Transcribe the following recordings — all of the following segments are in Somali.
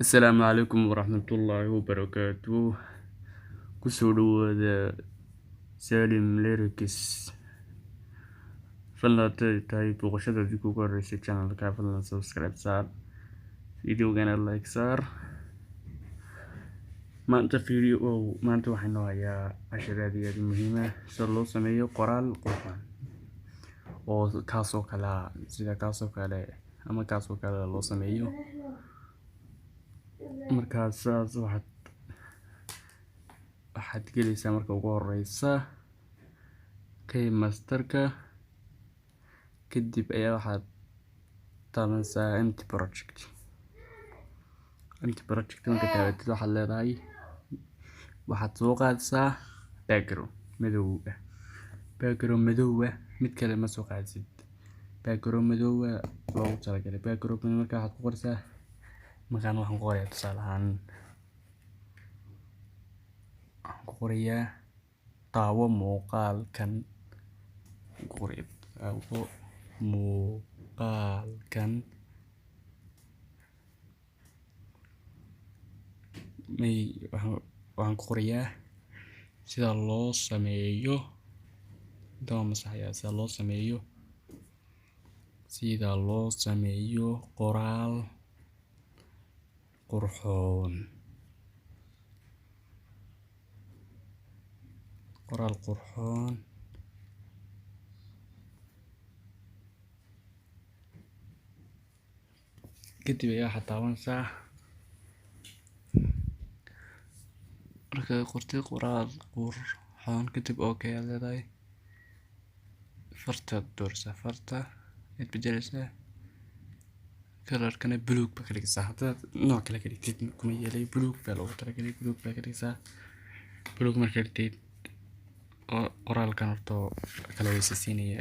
Asalaamu calaykum waraxmatullaahi wabarakaatuh. Kusoo dhawaada Salim Lyrics. Fadlan hadday tahay booqashadaadii kugu horreysay channelka, fadlan subscribe saar, videogana like saar. Maanta waxaan noo hayaa cashir aad iyo aad muhiim ah sida loo sameeyo qoraal qurxoon oo kaasoo kale ama kaasoo kale loo sameeyo. Markaas waxaad gelaysaa marka ugu horeysa masterka, kadib ayaa waxaad taabanaysaa empty project. Marka taabatid waxaad soo qaadaysaa background madow ah, mid kale ma soo qaadsid. Background madow loogu talagalay marka waxaad ku qoraysaa markaan waxaan ku qorayaa tusaale ahaan waxaan ku qorayaa daawo muuqaalkan waxaan ku qorayaa sida loo sameeyo qoraal qurxoon. Kadib ayaa waxaad taabanaysaa markaad qortid qoraal qurxoon, kadib okay aad leedahay. Fartaad dooraysaa, farta aad bedelaysaa, kalarkana buluug baa ka dhigaysaa. Haddaad nooc kale ka dhigtid kuma yeelay, buluug baa loogu talagalay, buluug baa ka dhigaysaa. Buluug markaa dhigtid qoraalkan horta kala hooseysiinaya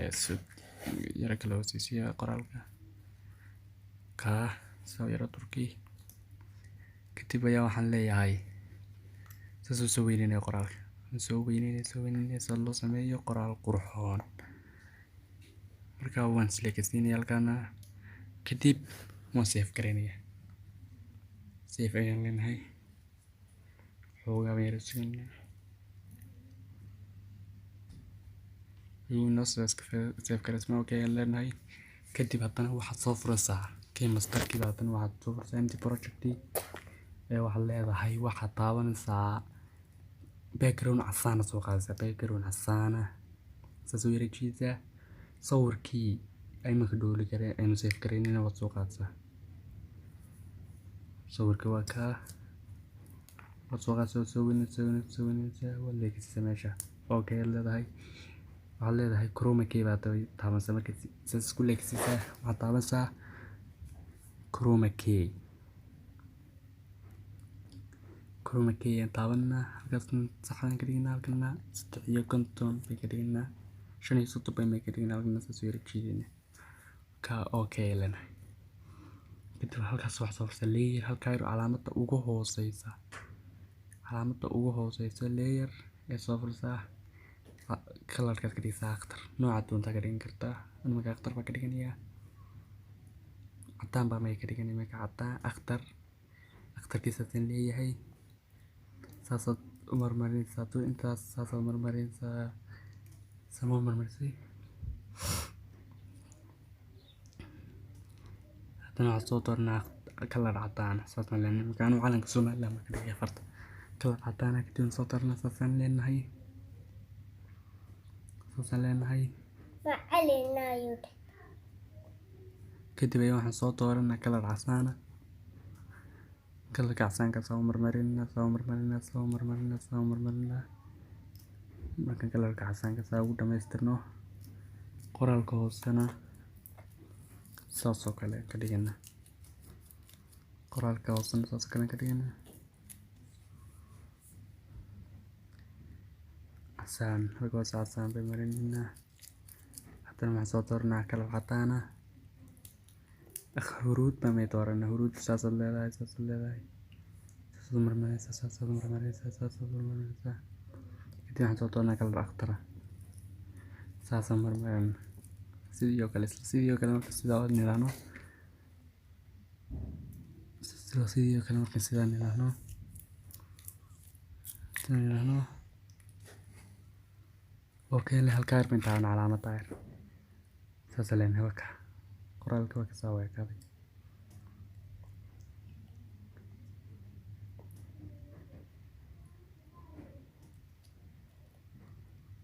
qoraalka soo yara turki. Kadib ayaa waxaan leeyahay saasuu soo weyneynaya qoraalka, soo weyneynaya sida loo sameeyo qoraal qurxoon. Markaa waan select-siinaya halkaana, kadib waan save gareynaya. Save ayaan leenahay, xoogaa yara sugnaa save gareysma okay ayaan leenahay. Kadib haddana waxaad soo furaysaa masterkiiba, haddana waxaad soo furaysaa empty project waxaad leedahay, waxaad taabanaysaa background casaan soo qaadaysaa. Background casaan saasoo yara jiidaa. Sawirkii imanka dooli kare aynu save gareynayna waad soo qaadaysaa. Sawirka waa kaa, waad soo qaadaysaa, soo weynaysaa, waad leegaysaa meesha okay aad leedahay. waxaad leedahay chroma key baad taabanaysaa. Marka saas isku leegaysaa waxaad taabanaysaa chroma key ayaan taabanaa. halkaasna saxan ka dhignaa, halkana 350 bay ka dhignaa, 530 bay ka dhignaa. halkana saasoo yara jiidayna ka okay leenahay. kadib halkaas waxaad soo furaysaa layer, halkaa calaamadda ugu hooseysa layer ee soo furaysaa. kalarkaad ka dhigaysaa akhtar, noocaad doontaa ka dhigan kartaa. marka akhtar baa ka dhiganayaa, cadaan baa may ka dhiganaya. marka cadaan akhtarkiisaasaan leeyahay. saasaad u marmarinaysaa, intaas saasaad marmarinaysaa, sama marmarisay. haddana waxaad soo dooranaa kalar cadaan, saasaan leenahay. marka anigu calanka Somaliland baan ka dhigaya farta kalar cadaan kadib soo dooranaa, saasaan leenahay. kadib ayaa waxaan soo dooranaa kalar casaan. kalarka casaanka soo marmarinaa. markaan kalarka casaanka saa ugu dhamaystirno, qoraalka hoosena saasoo kale ka dhigana. casaan bay marinayna. haddana waxaan soo dooranaa kalar cadaan huruud baa may dooranaa. huruud saasaad leedahay, saasaad marmarinaysaa. kadib waxaan soo dooranaa kalar akhtar, saasaan marmarinaa. sidoo kale marka sidaa nidhaahno sidoo kale markaan sidaan idhaahno okay le halkaa yar baan taaban calaamadda yar saas leen halka qoraalka waa kasoo weekaaday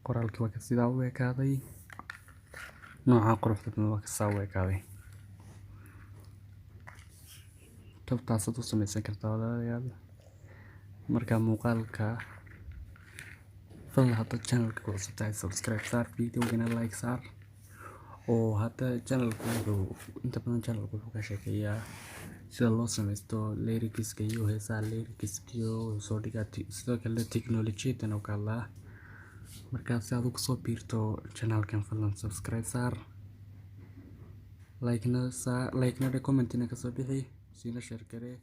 qoraalkii waa sidaa u ekaaday nooca quruxda badan waa kasoo weekaaday tabtaasaad u samaysan kartaa walaalayaal markaa muuqaalka fadlan hadda channelka ku cusub tahay subscribe saar videogana like saar oo hadda channelku wuxuu inta badan channelku wuxuu ka sheekeeyaa sida loo samaysto lyricska iyo heesaha lyricska iyo soo dhigaa sidoo kale teknolojiyaddan oo kale markaa si aad ugu soo biirto channelkan fadlan subscribe saar like na commentina ka soo bixi sina share garee.